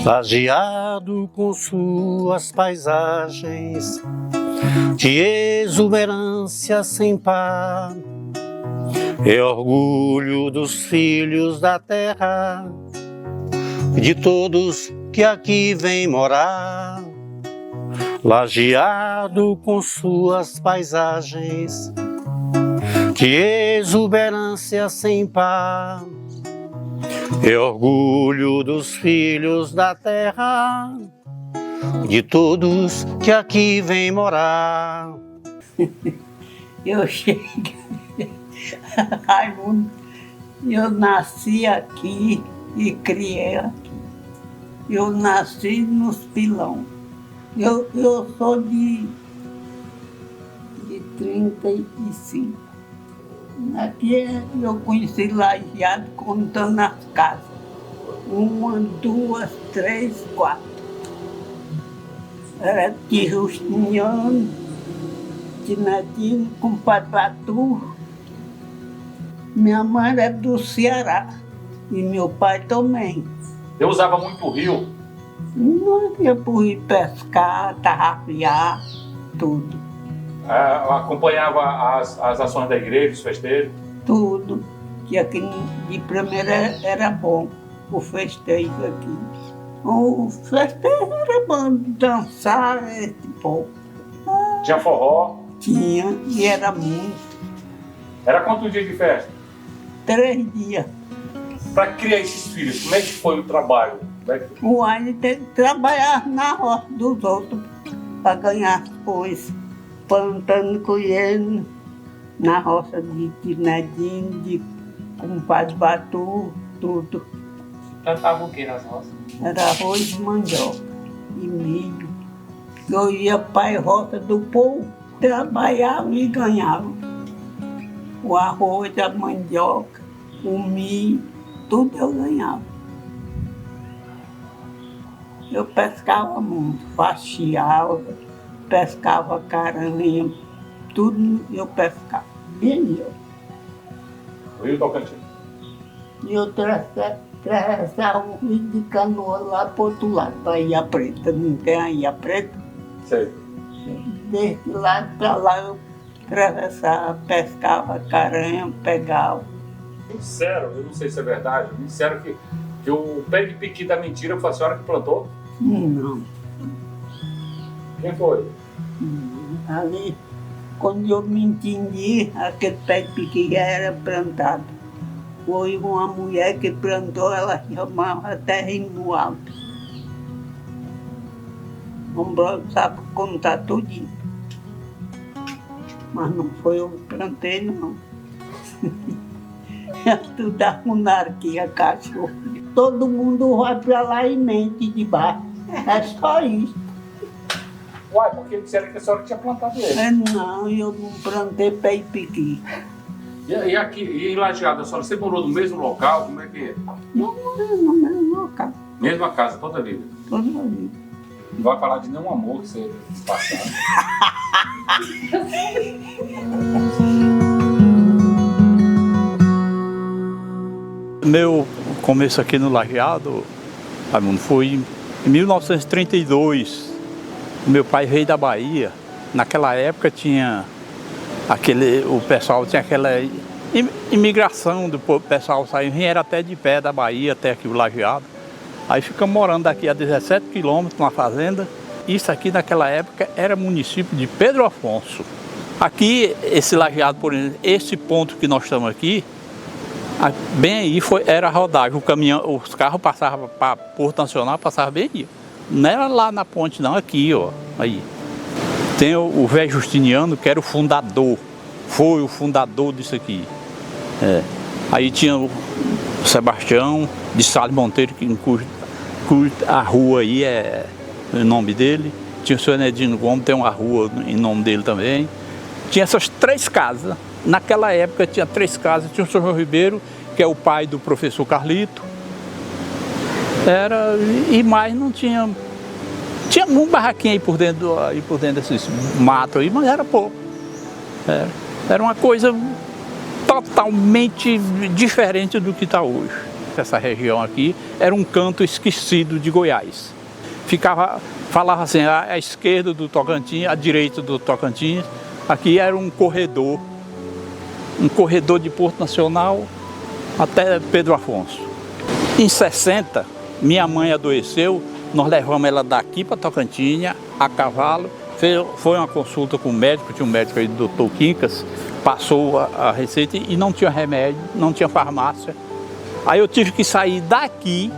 lajeado com suas paisagens de exuberância sem par, é orgulho dos filhos da terra, de todos que aqui vêm morar. Lajeado com suas paisagens de exuberância sem par, é orgulho dos filhos da terra, de todos que aqui vêm morar. Eu cheguei, Raimundo, eu nasci aqui e criei aqui. Eu nasci nos Pilão. Eu sou de 35. Aqui eu conheci Lajeado contando as casas. 1, 2, 3, 4. Era de Justiniano, de Nadine, com Patatu. Minha mãe era do Ceará e meu pai também. Eu usava muito o rio. Nós ia para o rio pescar, tarrafiar, tudo. Acompanhava as ações da igreja, os festejos? Tudo. Que aqui de primeira era bom, o festejo aqui. O festejo era bom, dançar, esse povo. Tinha forró? Tinha, e era muito. Era quantos dias de festa? 3 dias. Para criar esses filhos, como é que foi o trabalho? O Aine tem que trabalhar na roça dos outros para ganhar as coisas. Plantando, colhendo, na roça de Nadine, de compadre Batu, tudo. Plantava o que nas roças? Era arroz e mandioca e milho. Eu ia para a roça do povo, trabalhava e ganhava. O arroz, a mandioca, o milho, tudo eu ganhava. Eu pescava muito, faxiava, pescava caranha, tudo eu pescava, bem eu. O Rio Tocantins? E eu atravessava o rio de canoa lá para o outro lado, para Ilha Preta, não tem a Ilha Preta? Sei. Desse lado para lá eu atravessava, pescava caranha, pegava. Me disseram, eu não sei se é verdade, me disseram que o pé de piqui da mentira foi a senhora que plantou? Não. Quem foi? Ali, quando eu me entendi, aquele pé de piqui já era plantado. Foi uma mulher que plantou, ela chamava Terrinho Alto. Vamos sabe contar tudinho. Mas não foi eu que plantei, não. Tudo da monarquia, cachorro. Todo mundo vai para lá e mente de baixo. É só isso. Uai, porque disseram que a senhora tinha plantado ele. Não, eu não plantei pé de piqui. E aqui, em Lajeado, a senhora, você morou no mesmo local? Como é que é? Não morei no mesmo local, Mesma casa, toda a vida? toda a vida. Não vai falar de nenhum amor que você passado. Meu começo aqui no Lajeado, Raimundo, foi em 1932. Meu pai veio da Bahia. Naquela época tinha o pessoal tinha aquela imigração do pessoal saindo, vinha até de pé da Bahia até aqui o Lajeado. Aí ficamos morando daqui a 17 quilômetros numa fazenda. Isso aqui naquela época era município de Pedro Afonso. Aqui, esse Lajeado, por exemplo, esse ponto que nós estamos aqui, bem aí era a rodagem, os carros passavam para Porto Nacional, passavam bem aí. Não era lá na ponte não, aqui, ó, aí. Tem o velho Justiniano, que era o fundador, foi o fundador disso aqui. Aí tinha o Sebastião de Salles Monteiro, a rua aí é o nome dele. Tinha o senhor Enedino Gomes, tem uma rua em nome dele também. Tinha essas 3 casas. Naquela época tinha 3 casas. Tinha o senhor João Ribeiro, que é o pai do professor Carlito. E mais não tinha. Tinha um barraquinho aí por dentro desses matos aí, mas era pouco. Era uma coisa totalmente diferente do que está hoje. que essa região aqui era um canto esquecido de Goiás. Falava assim, à esquerda do Tocantins, à direita do Tocantins, aqui era um corredor de Porto Nacional até Pedro Afonso. Em 60, minha mãe adoeceu, nós levamos ela daqui para Tocantins, a cavalo, foi uma consulta com o médico, tinha um médico aí, o Dr. Quincas, passou a receita e não tinha remédio, não tinha farmácia. Aí eu tive que sair daqui,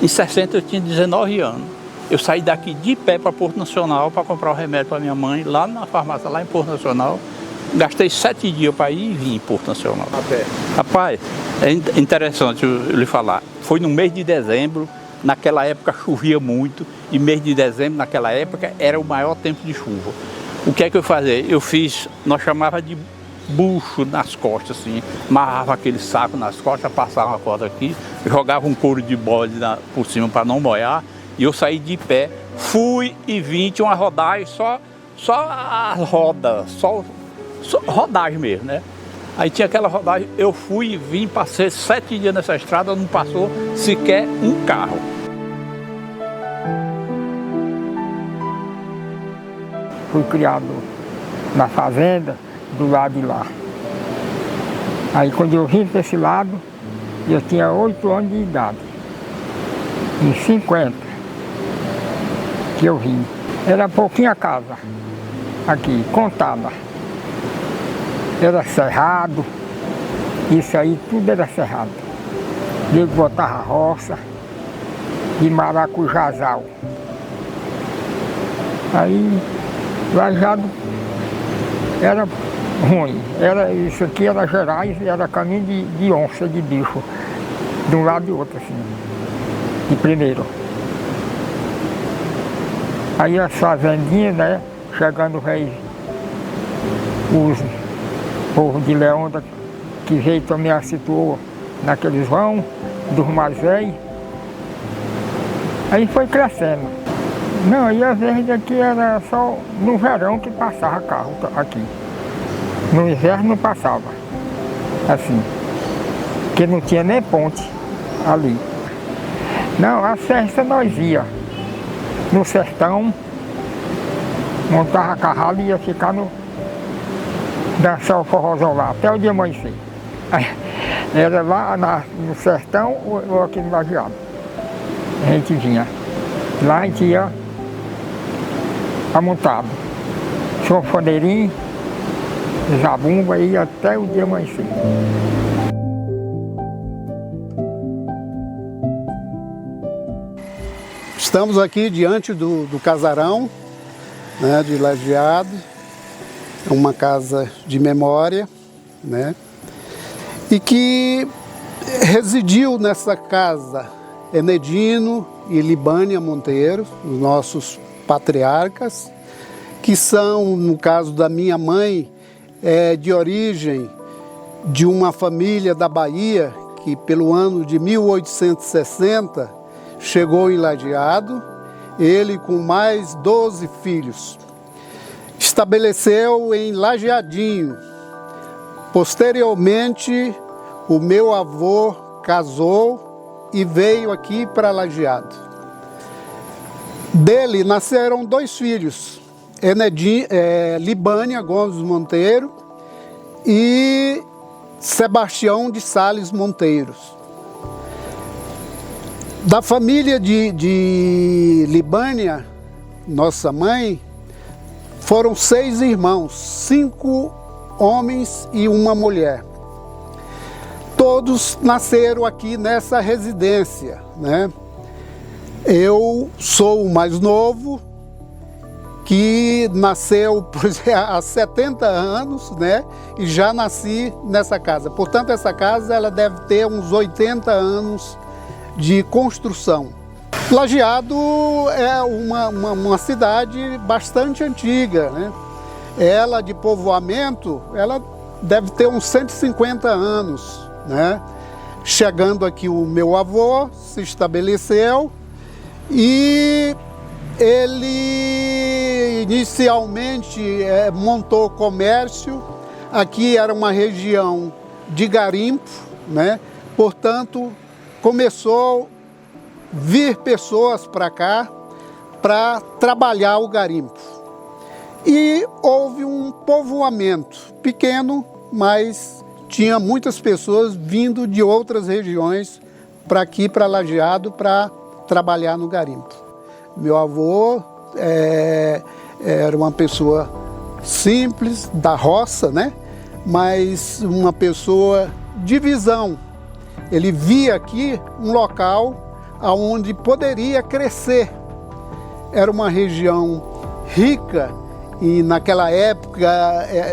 em 60 eu tinha 19 anos. Eu saí daqui de pé para Porto Nacional para comprar o remédio para minha mãe, lá na farmácia, lá em Porto Nacional. Gastei 7 dias para ir e vim em Porto Nacional. A pé. Rapaz, é interessante eu lhe falar. Foi no mês de dezembro, naquela época chovia muito, e mês de dezembro, naquela época, era o maior tempo de chuva. O que é que eu fazia? Eu fiz, nós chamava de bucho nas costas, assim, amarrava aquele saco nas costas, passava uma corda aqui, jogava um couro de bode por cima para não molhar, e eu saí de pé, fui e vim, tinha uma rodagem, só a roda, só rodagem mesmo, né? Aí tinha aquela rodagem, eu fui e vim, passei 7 dias nessa estrada, não passou sequer um carro. Fui criado na fazenda, do lado de lá. Aí quando eu vim para esse lado, eu tinha 8 anos de idade. Em 50 que eu vim. Era pouquinha casa, aqui, contada. Era cerrado, isso aí tudo era cerrado. Ele botava roça de maracujazal. Aí, Lajeado era ruim. Isso aqui era Gerais, era caminho de onça, de bicho. De um lado e outro, assim, de primeiro. Aí as fazendinhas, né, chegando os povo de Leonda, que veio também a situou naqueles vão, dos mais velhos. Aí foi crescendo. Não, e às vezes aqui era só no verão que passava carro aqui. No inverno não passava, assim, porque não tinha nem ponte ali. Não, a festa nós ia no sertão, montava cavalo e ia ficar dançar o forrozão lá, até o dia amanhecer. Era lá no sertão ou aqui no Lajeado. A gente vinha. Lá a gente ia amontado. Sanfoneirinho, zabumba, ia até o dia amanhecer. Estamos aqui diante do casarão, né, de Lajeado. É uma casa de memória, né? E que residiu nessa casa Enedino e Libânia Monteiro, os nossos patriarcas, que são, no caso da minha mãe, de origem de uma família da Bahia, que pelo ano de 1860 chegou em Lajeado, ele com mais 12 filhos. Estabeleceu em Lajeadinho. Posteriormente, o meu avô casou e veio aqui para Lajeado. Dele nasceram 2 filhos, Libânia Gomes Monteiro e Sebastião de Sales Monteiros. Da família de Libânia, nossa mãe, foram 6 irmãos, 5 homens e uma mulher. Todos nasceram aqui nessa residência, né? Eu sou o mais novo, que nasceu há 70 anos, né? E já nasci nessa casa. Portanto, essa casa ela deve ter uns 80 anos de construção. Lajeado é uma cidade bastante antiga, né? Ela de povoamento, ela deve ter uns 150 anos, né? Chegando aqui o meu avô, se estabeleceu e ele inicialmente montou comércio. Aqui era uma região de garimpo, né? Portanto, começou a vir pessoas para cá para trabalhar o garimpo. E houve um povoamento pequeno, mas tinha muitas pessoas vindo de outras regiões para aqui, para Lajeado, para trabalhar no garimpo. Meu avô era uma pessoa simples, da roça, né? Mas uma pessoa de visão. Ele via aqui um local onde poderia crescer. Era uma região rica e naquela época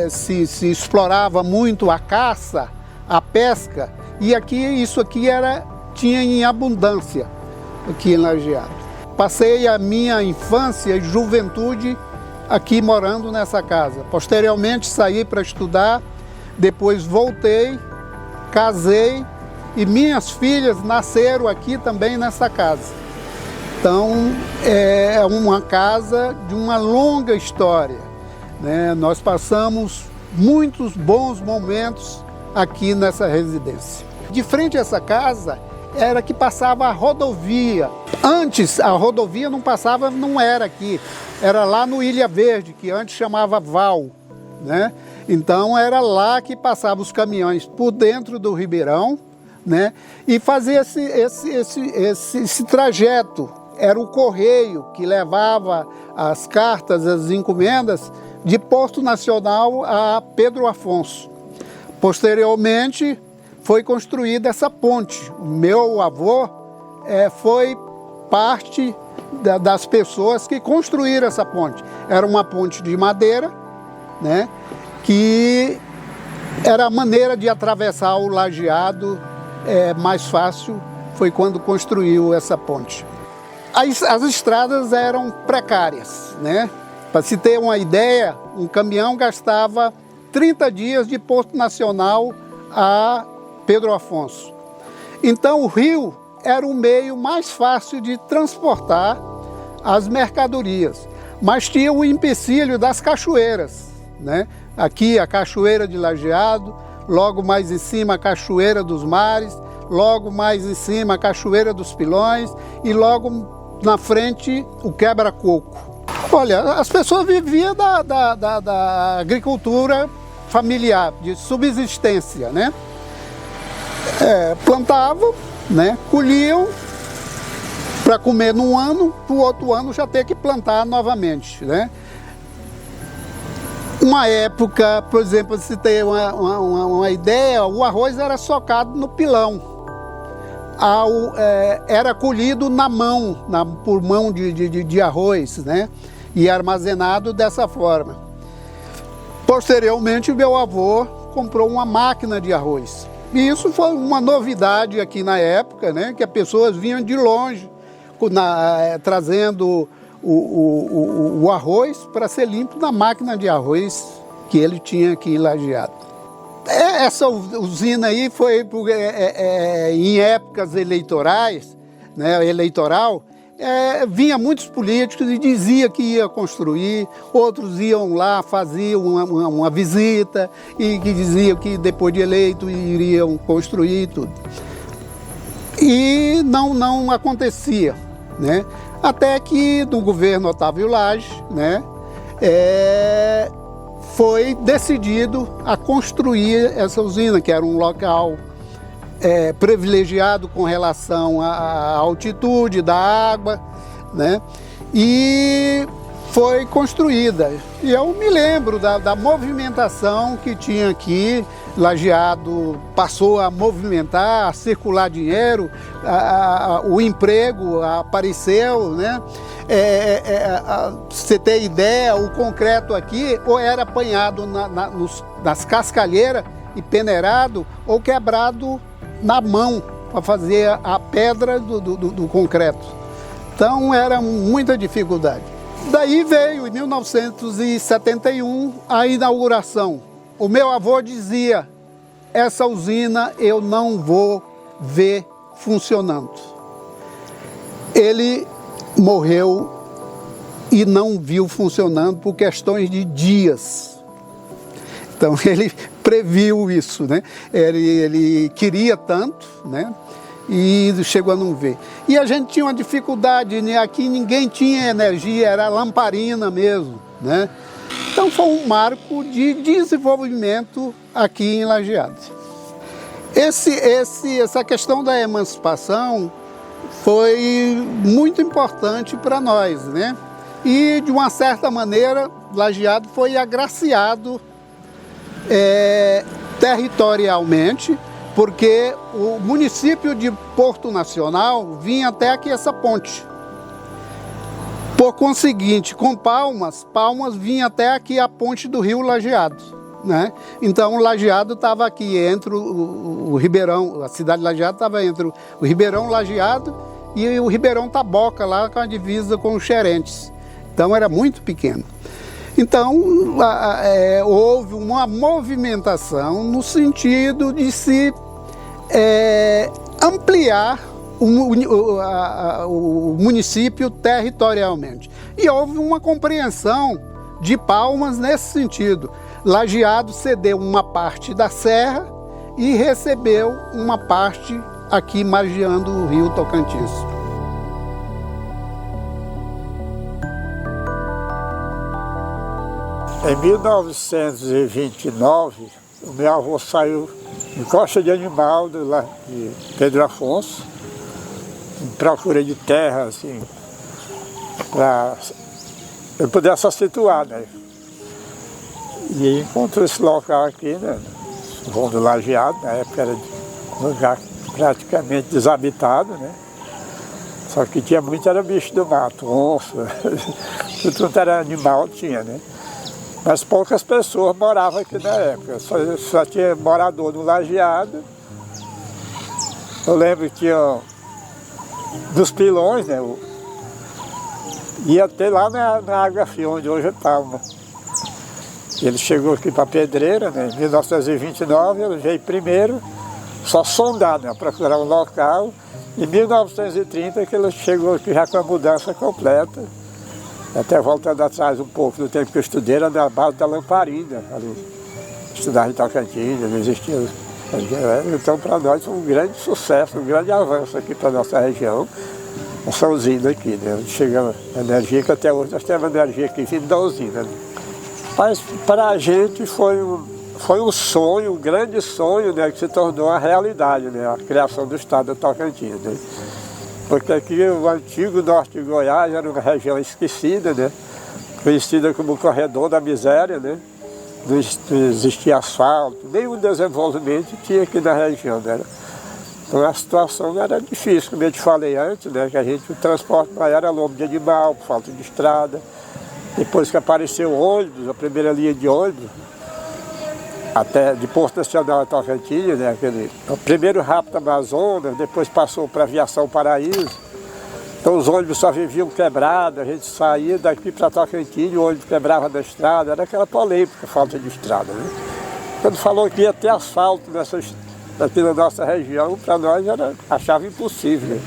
se explorava muito a caça, a pesca, e isso aqui tinha em abundância aqui em Lajeado. Passei a minha infância e juventude aqui morando nessa casa. Posteriormente saí para estudar, depois voltei, casei e minhas filhas nasceram aqui também nessa casa. Então é uma casa de uma longa história, né? Nós passamos muitos bons momentos aqui nessa residência. De frente a essa casa era que passava a rodovia. Antes a rodovia não passava, não era aqui, era lá no Ilha Verde, que antes chamava Val, né? Então era lá que passavam os caminhões por dentro do Ribeirão, né? E fazia esse trajeto. Era o correio que levava as cartas, as encomendas de Porto Nacional a Pedro Afonso. Posteriormente foi construída essa ponte. O meu avô foi parte das pessoas que construíram essa ponte. Era uma ponte de madeira, né? Que era a maneira de atravessar o Lajeado mais fácil, foi quando construiu essa ponte. As estradas eram precárias, né? Para se ter uma ideia, um caminhão gastava 30 dias de Porto Nacional a Pedro Afonso. Então o rio era o meio mais fácil de transportar as mercadorias, mas tinha o empecilho das cachoeiras, né? Aqui a Cachoeira de Lajeado, logo mais em cima a Cachoeira dos Mares, logo mais em cima a Cachoeira dos Pilões e logo na frente o Quebra-Coco. Olha, as pessoas viviam da agricultura familiar, de subsistência, né? Plantavam, né? Colhiam para comer num ano, para o outro ano já ter que plantar novamente, né? Uma época, por exemplo, se tem uma ideia, o arroz era socado no pilão. Era colhido na mão, por mão de arroz, né? E armazenado dessa forma. Posteriormente, meu avô comprou uma máquina de arroz. E isso foi uma novidade aqui na época, né? Que as pessoas vinham de longe, trazendo o arroz para ser limpo na máquina de arroz que ele tinha aqui em Lajeado. Essa usina aí foi em épocas eleitorais, né, vinha muitos políticos e dizia que ia construir, outros iam lá, faziam uma visita e que diziam que depois de eleito iriam construir tudo. E não acontecia, né? Até que no governo Otávio Lage, né, foi decidido a construir essa usina, que era um local privilegiado com relação à altitude da água, né? E foi construída. E eu me lembro da movimentação que tinha aqui. Lajeado passou a movimentar, a circular dinheiro, o emprego apareceu, né? Você ter ideia, o concreto aqui ou era apanhado nas cascalheiras e peneirado ou quebrado na mão para fazer a pedra do concreto. Então era muita dificuldade. Daí veio em 1971 a inauguração. O meu avô dizia, essa usina eu não vou ver funcionando. Ele morreu e não viu funcionando por questões de dias. Então ele previu isso, né? Ele queria tanto, né? e chegou a não ver. E a gente tinha uma dificuldade, né? Aqui ninguém tinha energia, era lamparina mesmo, né? Então foi marco de desenvolvimento aqui em Lajeado. Essa questão da emancipação foi muito importante para nós, né? E de uma certa maneira, Lajeado foi agraciado territorialmente, porque o município de Porto Nacional vinha até aqui essa ponte. Por conseguinte, com Palmas vinha até aqui a ponte do rio Lajeado, né? Então o Lajeado estava aqui entre o Ribeirão, a cidade de Lajeado estava entre o Ribeirão Lajeado e o Ribeirão Taboca, lá com a divisa com os Xerentes. Então era muito pequeno. Então houve uma movimentação no sentido de se ampliar o município territorialmente. E houve uma compreensão de Palmas nesse sentido. Lajeado cedeu uma parte da serra e recebeu uma parte aqui margeando o rio Tocantins. Em 1929, o meu avô saiu em Costa de Animal, de Pedro Afonso, em procura de terra, assim, para ele pudesse se situar, né? E encontrou esse local aqui, né? O Vão do Lajeado, na época era um lugar praticamente desabitado, né? Só que tinha muito, era bicho do mato, onça, tudo era animal, tinha, né? Mas poucas pessoas moravam aqui na época, só tinha morador no Lajeado. Eu lembro que tinha dos pilões, né? Ia até lá na Água Fria, onde hoje é Palma. Ele chegou aqui para Pedreira, né? Em 1929, ele veio primeiro, só sondar, né? Procurar um local. Em 1930 que ele chegou aqui já com a mudança completa. Até voltando atrás um pouco do tempo que eu estudei, era na base da lamparina, ali. Estudava em Tocantins, não existia. Então para nós foi um grande sucesso, um grande avanço aqui para a nossa região. Essa usina aqui, né? Onde chega a energia, que até hoje nós temos energia aqui vindo da usina. Né? Mas para a gente foi um sonho, um grande sonho, né? Que se tornou uma realidade, né? A criação do estado de Tocantins. Né? Porque aqui o antigo norte de Goiás era uma região esquecida, né? Conhecida como o corredor da miséria, né? Não existia asfalto, nenhum desenvolvimento tinha aqui na região, né? Então a situação era difícil, como eu te falei antes, né? Que o transporte para era lombo de animal, por falta de estrada. Depois que apareceu o ônibus, a primeira linha de ônibus, até de Porto Nacional a Tocantins, né? O primeiro rápido Amazonas, depois passou para a Aviação Paraíso. Então os ônibus só viviam quebrados, a gente saía daqui para Tocantins, o ônibus quebrava na estrada, era aquela polêmica, falta de estrada. Né? Quando falou que ia ter asfalto aqui na nossa região, para nós achava impossível. Né?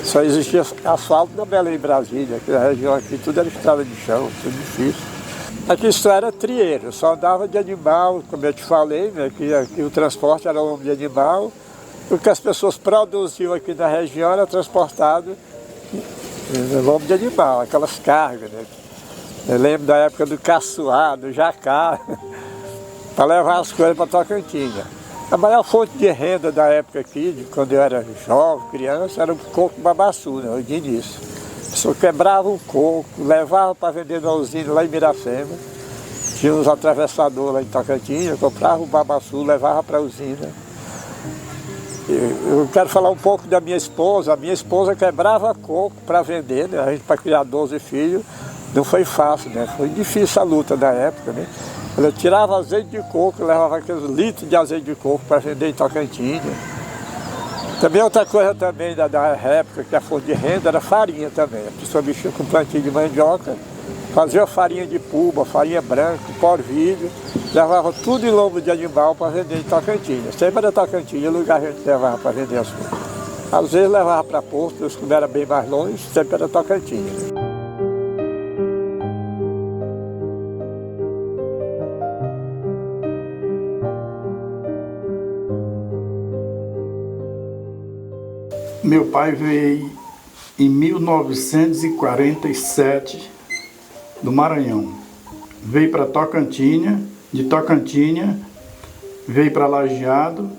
Só existia asfalto na Belém, Brasília, aqui na região aqui, tudo era estrada de chão, tudo difícil. Aqui só era trieiro, só andava de animal, como eu te falei, né? Que aqui o transporte era lombo de animal. O que as pessoas produziam aqui na região era transportado lombo de animal, aquelas cargas. Né? Eu lembro da época do caçoar, do jacá, para levar as coisas para Tocantins. A maior fonte de renda da época aqui, de quando eu era jovem, criança, era o coco babaçu, né? De início. A pessoa quebrava um coco, levava para vender na usina lá em Miracema. Tinha uns atravessadores lá em Tocantins, eu comprava o babaçu, levava para a usina. Eu quero falar um pouco da minha esposa. A minha esposa quebrava coco para vender, né? A gente para criar 12 filhos. Não foi fácil, né? Foi difícil a luta da época, né? Ela tirava azeite de coco, levava aqueles litros de azeite de coco para vender em Tocantins. Né? Também outra coisa também da época, que a fonte de renda era farinha também. A pessoa mexia com plantio de mandioca, fazia farinha de puba, farinha branca, porvilho, levava tudo em lombo de animal para vender em Tocantins. Sempre era Tocantins, o lugar que a gente levava para vender as coisas. Às vezes levava para Porto, como era bem mais longe, sempre era Tocantins. Meu pai veio em 1947 do Maranhão. Veio para Tocantinha, de Tocantinha veio para Lajeado,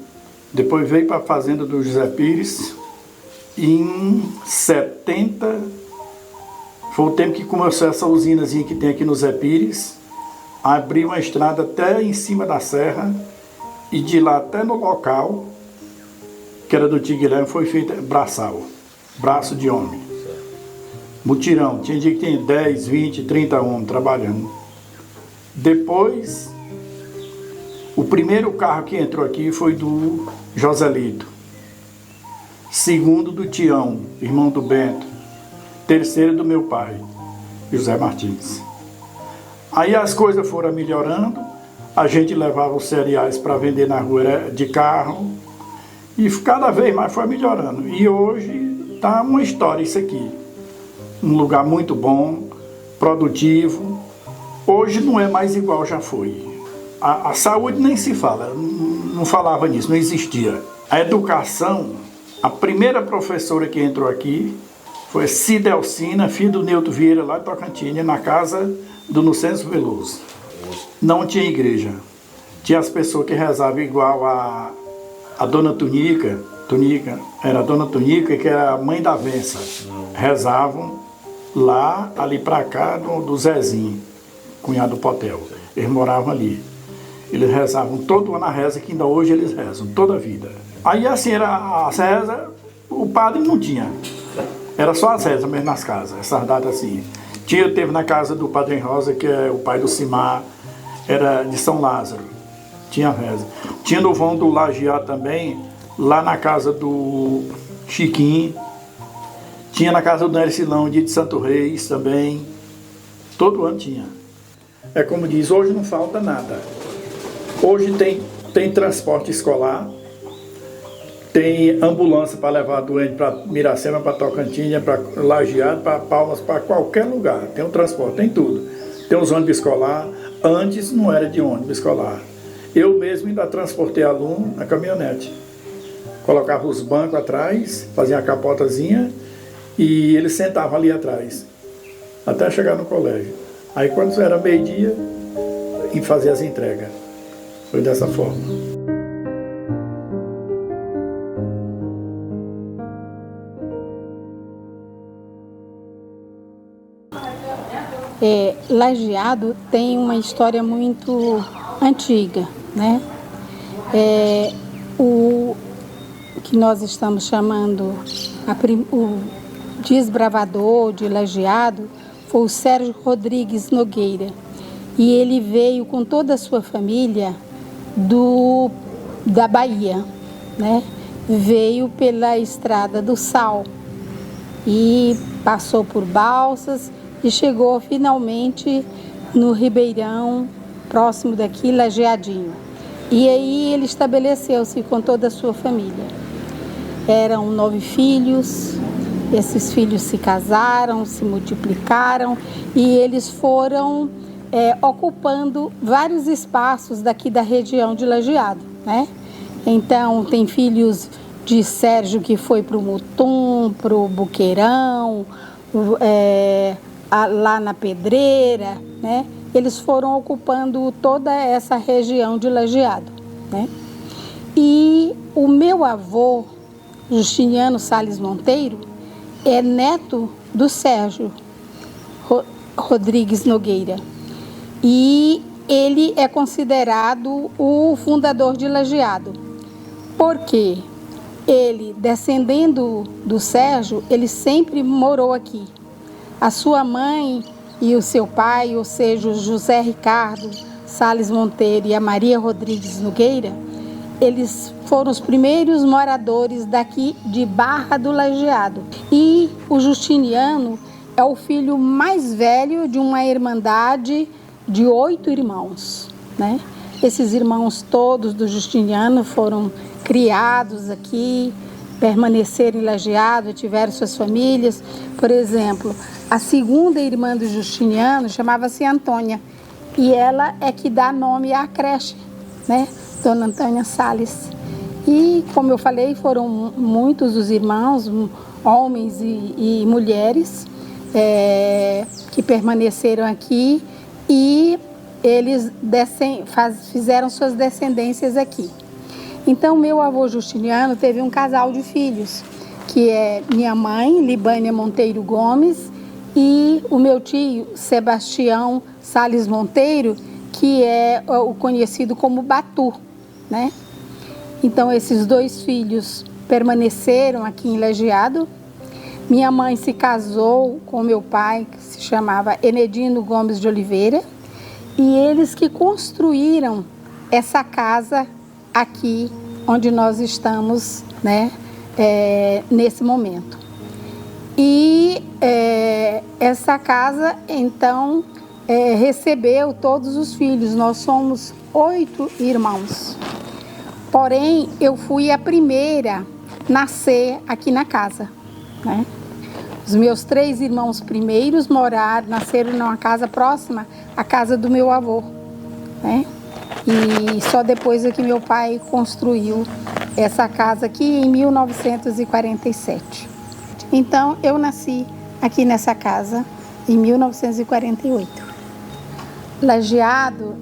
depois veio para a fazenda do José Pires. Em 70 foi o tempo que começou essa usinazinha que tem aqui no Zé Pires, abriu uma estrada até em cima da serra e de lá até no local, que era do tio Guilherme, foi feito braçal, braço de homem. Mutirão, tinha dia que tinha 10, 20, 30 homens trabalhando. Depois, o primeiro carro que entrou aqui foi do Joselito. Segundo do Tião, irmão do Bento. Terceiro do meu pai, José Martins. Aí as coisas foram melhorando, a gente levava os cereais para vender na rua de carro e cada vez mais foi melhorando. E hoje está uma história isso aqui. Um lugar muito bom, produtivo. Hoje não é mais igual já foi. A saúde nem se fala, não falava nisso, não existia. A educação, a primeira professora que entrou aqui foi Cidelcina, filha do Neuto Vieira, lá de Tocantins, na casa do Nucêncio Veloso. Não tinha igreja. Tinha as pessoas que rezavam igual a Dona Tunica, era a Dona Tunica, que era a mãe da Vença. Rezavam lá, ali pra cá, do Zezinho, cunhado do Potel. Eles moravam ali. Eles rezavam todo ano a reza, que ainda hoje eles rezam, toda a vida. Aí assim, era as rezas, o padre não tinha. Era só as rezas mesmo nas casas, essas datas assim. Teve na casa do Padre Rosa, que é o pai do Simar, era de São Lázaro. Tinha reza. Tinha no vão do Lajeado também, lá na casa do Chiquinho. Tinha na casa do Nercilão, de Santo Reis também. Todo ano tinha. É como diz, hoje não falta nada. Hoje tem transporte escolar, tem ambulância para levar doente para Miracema, para Tocantins, para Lajeado, para Palmas, para qualquer lugar. Tem o transporte, tem tudo. Tem os ônibus escolar. Antes não era de ônibus escolar. Eu mesmo ainda transportei aluno na caminhonete. Colocava os bancos atrás, fazia a capotazinha e eles sentavam ali atrás, até chegar no colégio. Aí quando era meio-dia, e fazia as entregas. Foi dessa forma. Lajeado tem uma história muito antiga, né? O que nós estamos chamando o desbravador de Lajeado foi o Sérgio Rodrigues Nogueira. E ele veio com toda a sua família da Bahia, né? Veio pela Estrada do Sal e passou por Balsas e chegou finalmente no Ribeirão, próximo daqui, Lajeadinho. E aí ele estabeleceu-se com toda a sua família. Eram 9 filhos, esses filhos se casaram, se multiplicaram e eles foram ocupando vários espaços daqui da região de Lajeado, né? Então tem filhos de Sérgio que foi para o Mutum, para o Buqueirão, lá na Pedreira, né? Eles foram ocupando toda essa região de Lajeado, né? E o meu avô, Justiniano Salles Monteiro, é neto do Sérgio Rodrigues Nogueira. E ele é considerado o fundador de Lajeado. Por quê? Ele, descendendo do Sérgio, ele sempre morou aqui. A sua mãe e o seu pai, ou seja, o José Ricardo Salles Monteiro e a Maria Rodrigues Nogueira, eles foram os primeiros moradores daqui de Barra do Lajeado. E o Justiniano é o filho mais velho de uma irmandade de 8 irmãos, né? Esses irmãos todos do Justiniano foram criados aqui, permaneceram em Lajeado, tiveram suas famílias. Por exemplo, a segunda irmã do Justiniano chamava-se Antônia e ela é que dá nome à creche, né? Dona Antônia Salles. E, como eu falei, foram muitos os irmãos, homens e mulheres, que permaneceram aqui e eles fizeram suas descendências aqui. Então, meu avô Justiniano teve um casal de filhos, que é minha mãe, Libânia Monteiro Gomes, e o meu tio, Sebastião Salles Monteiro, que é o conhecido como Batu, né? Então, esses dois filhos permaneceram aqui em Lajeado. Minha mãe se casou com meu pai, que se chamava Enedino Gomes de Oliveira, e eles que construíram essa casa aqui onde nós estamos, né, nesse momento. E essa casa, então, recebeu todos os filhos. Nós somos 8 irmãos. Porém, eu fui a primeira a nascer aqui na casa, né? Os meus 3 irmãos primeiros nasceram numa casa próxima à casa do meu avô, né? E só depois é que meu pai construiu essa casa aqui em 1947. Então, eu nasci aqui nessa casa em 1948. Lajeado,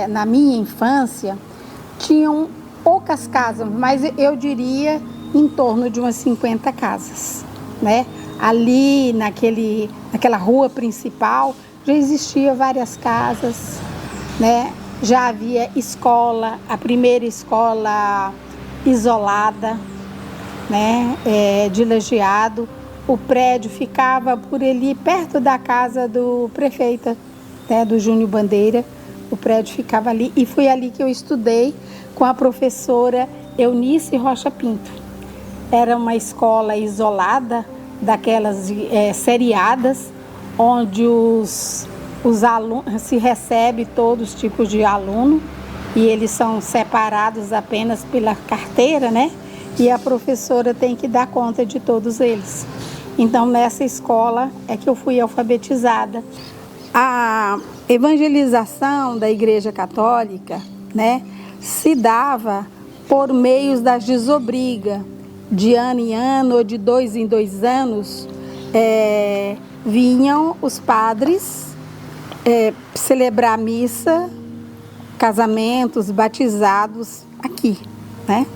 na minha infância, tinham poucas casas, mas eu diria em torno de umas 50 casas, né? Ali naquela rua principal já existia várias casas, né? Já havia escola, a primeira escola isolada, né? De Lajeado. O prédio ficava por ali perto da casa do prefeito, né? Do Júnior Bandeira. O prédio ficava ali e foi ali que eu estudei com a professora Eunice Rocha Pinto. Era uma escola isolada, daquelas seriadas, onde os alunos se recebe todos os tipos de aluno e eles são separados apenas pela carteira, né? E a professora tem que dar conta de todos eles. Então, nessa escola é que eu fui alfabetizada. A evangelização da Igreja Católica, né, se dava por meios das desobrigas. De ano em ano ou de 2 em 2 anos, vinham os padres celebrar missa, casamentos, batizados aqui, né?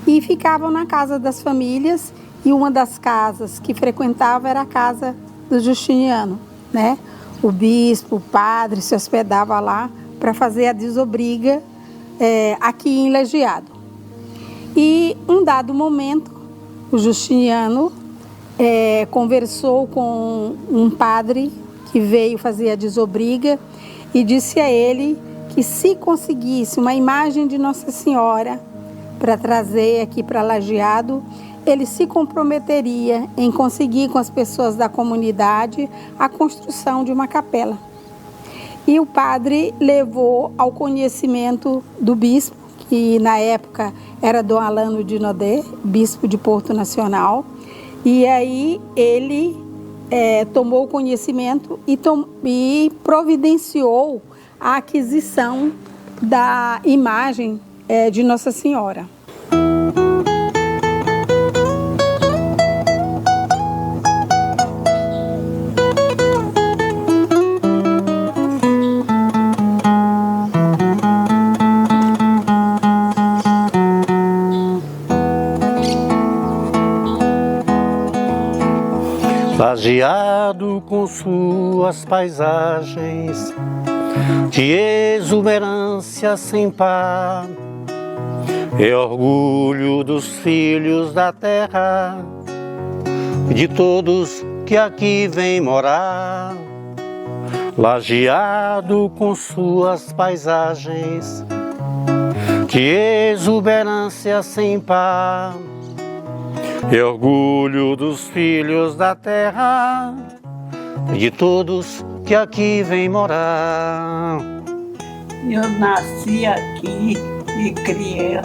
E ficavam na casa das famílias, e uma das casas que frequentava era a casa do Justiniano, né? O bispo, o padre se hospedava lá para fazer a desobriga aqui em Lajeado. E um dado momento, o Justiniano conversou com um padre que veio fazer a desobriga e disse a ele que se conseguisse uma imagem de Nossa Senhora para trazer aqui para Lajeado, ele se comprometeria em conseguir com as pessoas da comunidade a construção de uma capela. E o padre levou ao conhecimento do bispo, que na época era Dom Alano de Nodé, bispo de Porto Nacional, e aí ele tomou conhecimento e providenciou a aquisição da imagem de Nossa Senhora. Lajeado com suas paisagens de exuberância sem par, é orgulho dos filhos da terra, de todos que aqui vêm morar. Lajeado com suas paisagens de exuberância sem par, é orgulho dos filhos da terra, de todos que aqui vêm morar. Eu nasci aqui e criei